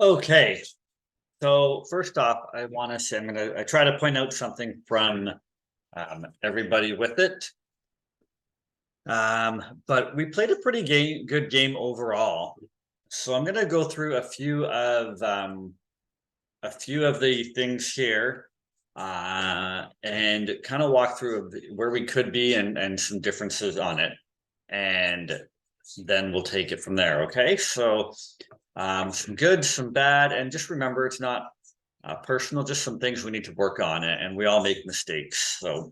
Okay, so first off, I want to say I try to point out something from everybody with it. But we played a pretty good game overall. So I'm gonna go through a few of the things here and kind of walk through where we could be and some differences on it. And then we'll take it from there. Okay, so some good, some bad, and just remember it's not personal, just some things we need to work on, and we all make mistakes. So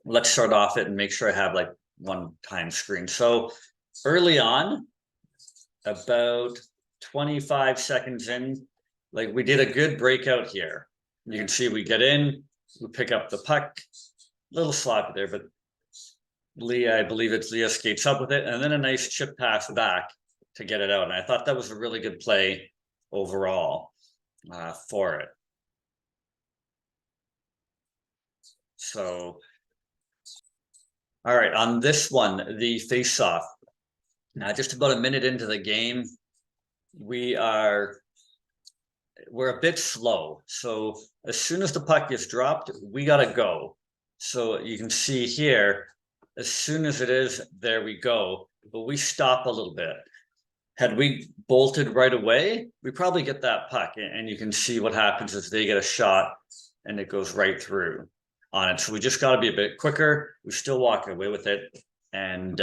let's start off it and make sure I have like one time screen. So early on, about 25 seconds in, like we did a good breakout here. You can see we get in, we pick up the puck, little sloppy there, but Leah, I believe it's Leah, skates up with it, and then a nice chip pass back to get it out. And I thought that was a really good play overall for it. So, all right, on this one, the face-off. Now, just about a minute into the game, we're a bit slow. So as soon as the puck is dropped, we got to go. So you can see here, as soon as it is, there we go. But we stop a little bit. Had we bolted right away, we probably get that puck. And you can see what happens is they get a shot and it goes right through on it. So we just got to be a bit quicker. We still walk away with it. And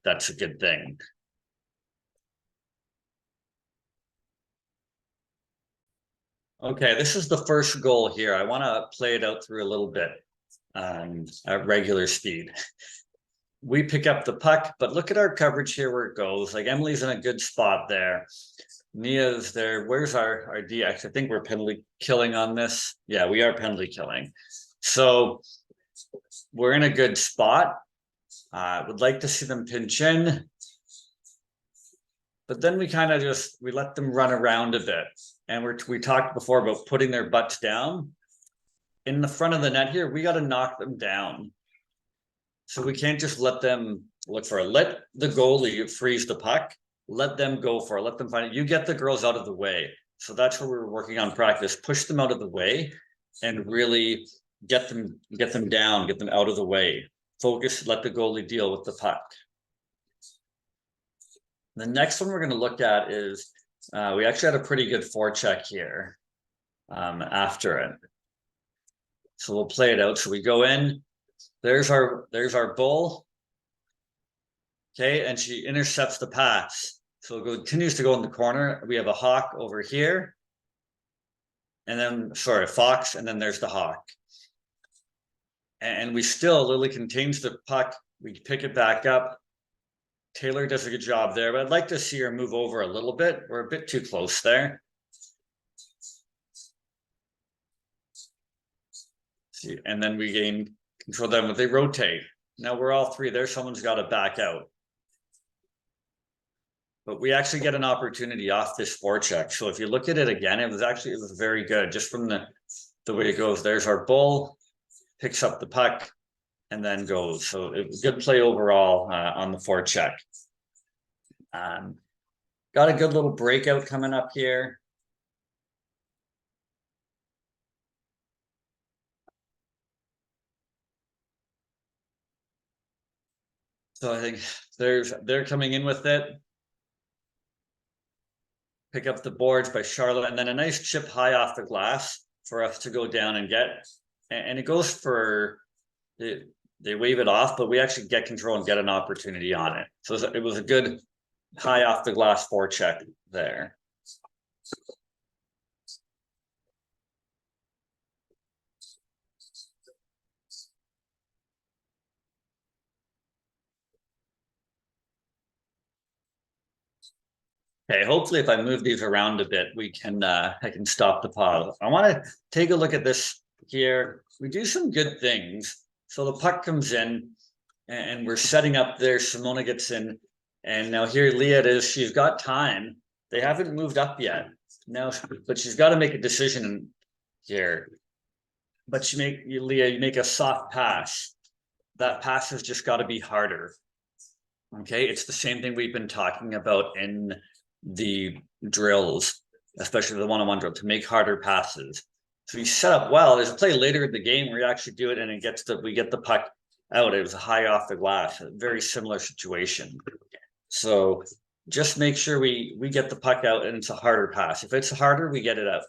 that's a good thing. Okay, this is the first goal here. I want to play it out through a little bit at regular speed. We pick up the puck, but look at our coverage here where it goes. Like Emily's in a good spot there. Nia's there. Where's our DX? I think we're penalty killing on this. Yeah, we are penalty killing. So we're in a good spot. Would like to see them pinch in. But then we kind of we let them run around a bit. And we talked before about putting their butts down. In the front of the net here, we got to knock them down. So we can't just let them look for it. Let the goalie freeze the puck. Let them go for it. Let them find it. You get the girls out of the way. So that's where we're working on practice. Push them out of the way and really get them down, get them out of the way. Focus, let the goalie deal with the puck. The next one we're going to look at is we actually had a pretty good forecheck here after it. So we'll play it out. So we go in. There's our bull. Okay, and she intercepts the pass. So it continues to go in the corner. We have a hawk over here. And then, sorry, a fox, and then there's the hawk. And Lily contains the puck. We pick it back up. Taylor does a good job there, but I'd like to see her move over a little bit. We're a bit too close there. See, and then we gain control them when they rotate. Now we're all three there. Someone's got to back out. But we actually get an opportunity off this forecheck. So if you look at it again, it was very good just from the way it goes. There's our bull, picks up the puck, and then goes. So it was good play overall on the forecheck. Got a good little breakout coming up here. So I think they're coming in with it. Pick up the boards by Charlotte, and then a nice chip high off the glass for us to go down and get. And it goes for they wave it off, but we actually get control and get an opportunity on it. So it was a good high off the glass forecheck there. Okay, hopefully if I move these around a bit, I can stop the pause. I want to take a look at this here. We do some good things. So the puck comes in and we're setting up there. Simona gets in. And now here Leah it is. She's got time. They haven't moved up yet. Now, but she's got to make a decision here. But Leah, you make a soft pass. That pass has just got to be harder. Okay, it's the same thing we've been talking about in the drills, especially the one-on-one drill, to make harder passes. So you set up well. There's a play later in the game where you actually do it and we get the puck out. It was high off the glass, a very similar situation. So just make sure we get the puck out and it's a harder pass. If it's harder, we get it out.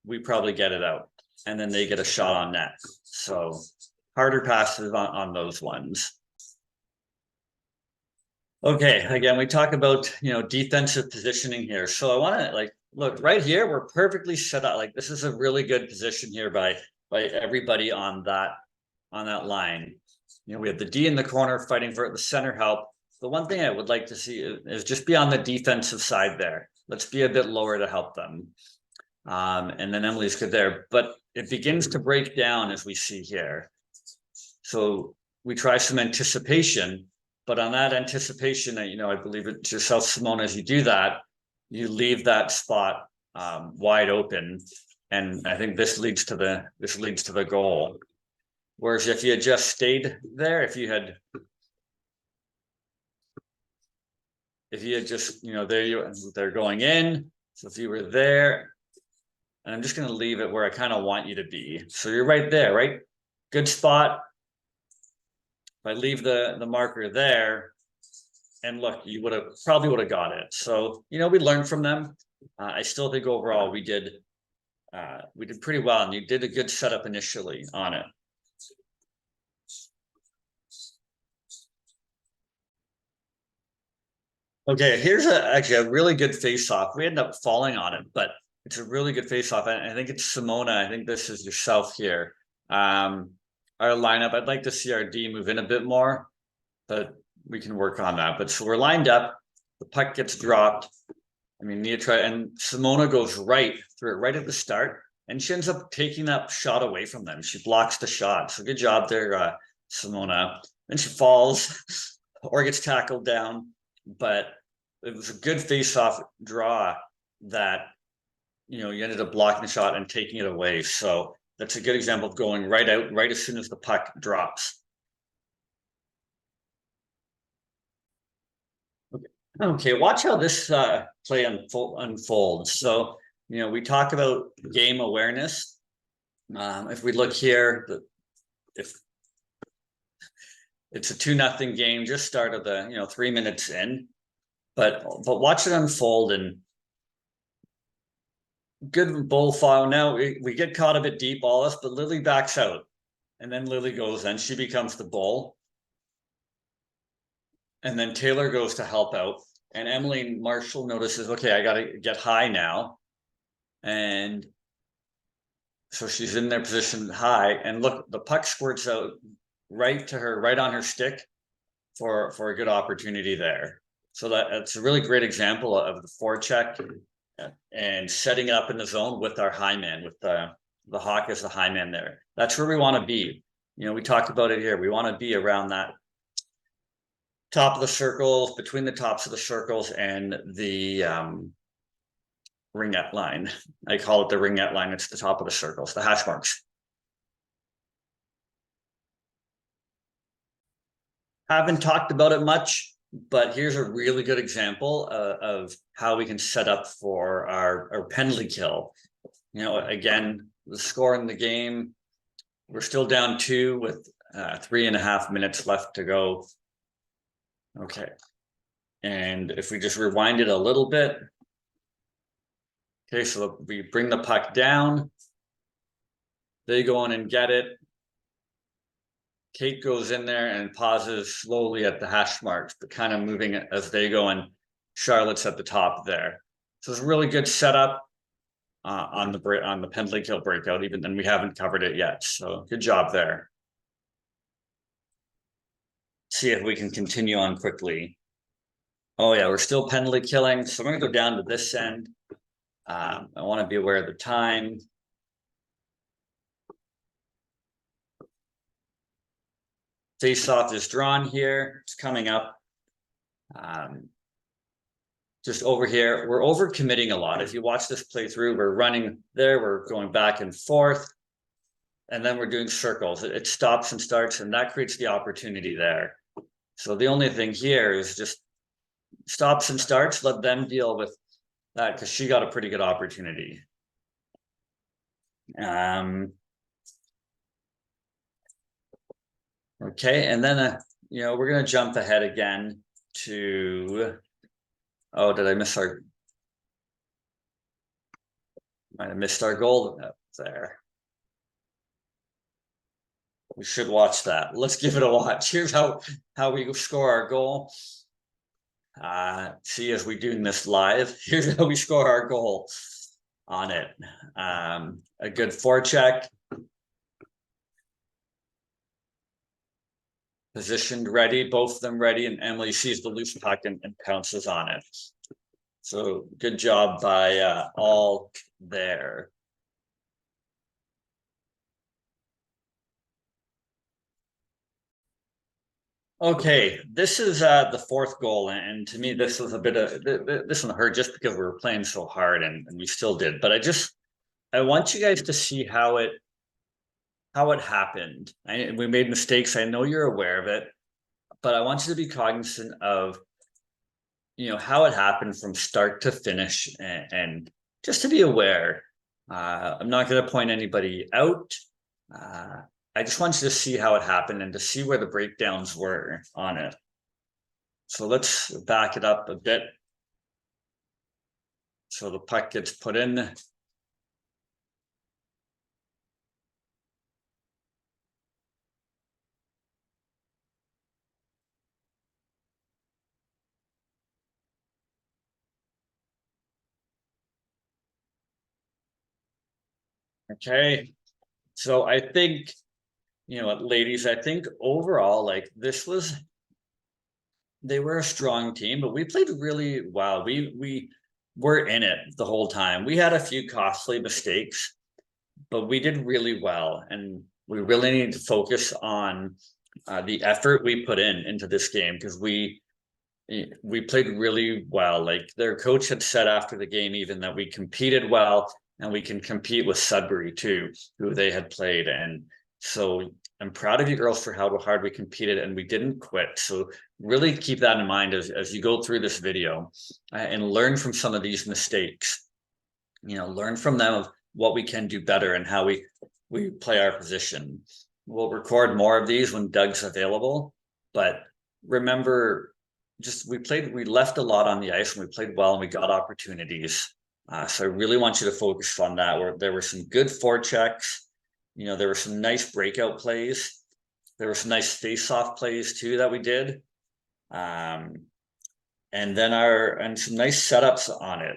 We probably get it out. And then they get a shot on net. So harder passes on those ones. Okay, again, we talk about, defensive positioning here. So I want to look right here, we're perfectly set up. Like this is a really good position here by everybody on that line. We have the D in the corner fighting for it, the center help. The one thing I would like to see is just be on the defensive side there. Let's be a bit lower to help them. And then Emily's good there, but it begins to break down as we see here. So we try some anticipation, but on that anticipation, I believe it's yourself, Simone, as you do that, you leave that spot wide open. And I think this leads to the goal. Whereas if you had just stayed there, if you had just, they're going in. So if you were there, and I'm just going to leave it where I kind of want you to be. So you're right there, right? Good spot. If I leave the marker there, and look, you probably would have got it. So, we learned from them. I still think overall we did pretty well, and you did a good setup initially on it. Okay, here's actually a really good face-off. We ended up falling on it, but it's a really good face-off. I think it's Simona. I think this is yourself here. Our lineup, I'd like to see our D move in a bit more, but we can work on that. But so we're lined up. The puck gets dropped. Nia try, and Simona goes right through it right at the start, and she ends up taking that shot away from them. She blocks the shot. So good job there, Simona. Then she falls or gets tackled down, but it was a good face-off draw that you ended up blocking the shot and taking it away. So that's a good example of going right out right as soon as the puck drops. Okay, watch how this play unfolds. So, we talk about game awareness. If we look here, if it's a 2-0 game, just started 3 minutes in, but watch it unfold and good bull file. Now we get caught a bit deep, all this, but Lily backs out, and then Lily goes, and she becomes the bull. And then Taylor goes to help out. And Emily Marshall notices, okay, I got to get high now. And so she's in their position high. And look, the puck squirts out right to her, right on her stick for a good opportunity there. So that's a really great example of the forecheck and setting up in the zone with our high man, with the Hawk as the high man there. That's where we want to be. We talked about it here. We want to be around that top of the circles, between the tops of the circles and the ringette line. I call it the ringette line. It's the top of the circles, the hash marks. Haven't talked about it much, but here's a really good example of how we can set up for our penalty kill. Again, the score in the game, we're still down 2 with 3.5 minutes left to go. Okay, and if we just rewind it a little bit. Okay, so we bring the puck down. They go in and get it. Kate goes in there and pauses slowly at the hash marks, but kind of moving it as they go, and Charlotte's at the top there. So it's a really good setup on the penalty kill breakout, even then we haven't covered it yet. So good job there. See if we can continue on quickly. Oh yeah, we're still penalty killing. So I'm going to go down to this end. I want to be aware of the time. Face-off is drawn here. It's coming up. Just over here, we're over-committing a lot. If you watch this play through, we're running there, we're going back and forth, and then we're doing circles. It stops and starts, and that creates the opportunity there. So the only thing here is just stops and starts, let them deal with that because she got a pretty good opportunity. Okay, and then we're gonna jump ahead again to. Oh, did I miss our? Might have missed our goal there. We should watch that. Let's give it a watch. Here's how we score our goal. See, as we're doing this live, here's how we score our goal on it. A good forecheck. Positioned ready, both of them ready, and Emily sees the loose puck and pounces on it. So good job by all there. Okay, this is the fourth goal, and to me, this was a bit of this one hurt just because we were playing so hard, and we still did. But I want you guys to see how it happened. We made mistakes. I know you're aware of it, but I want you to be cognizant of how it happened from start to finish, and just to be aware. I'm not going to point anybody out. I just want you to see how it happened and to see where the breakdowns were on it. So let's back it up a bit. So the puck gets put in. Okay. So I think, ladies, I think overall, like they were a strong team, but we played really well. We were in it the whole time. We had a few costly mistakes, but we did really well, and we really need to focus on the effort we put into this game, because we played really well. Like their coach had said after the game even that we competed well, and we can compete with Sudbury too, who they had played. And so I'm proud of you girls for how hard we competed, and we didn't quit. So really keep that in mind as you go through this video, and learn from some of these mistakes. Learn from them of what we can do better and how we play our position. We'll record more of these when Doug's available, but remember, we left a lot on the ice, and we played well, and we got opportunities. So I really want you to focus on that. Where there were some good forechecks, there were some nice breakout plays, there were some nice face-off plays too that we did, and some nice setups on it.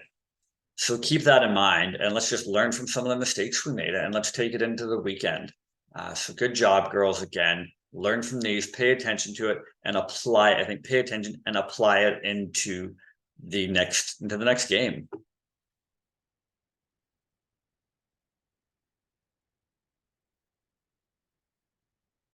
So keep that in mind, and let's just learn from some of the mistakes we made, and let's take it into the weekend. So good job, girls, again. Learn from these, pay attention to it, and apply. I think pay attention and apply it into the next game.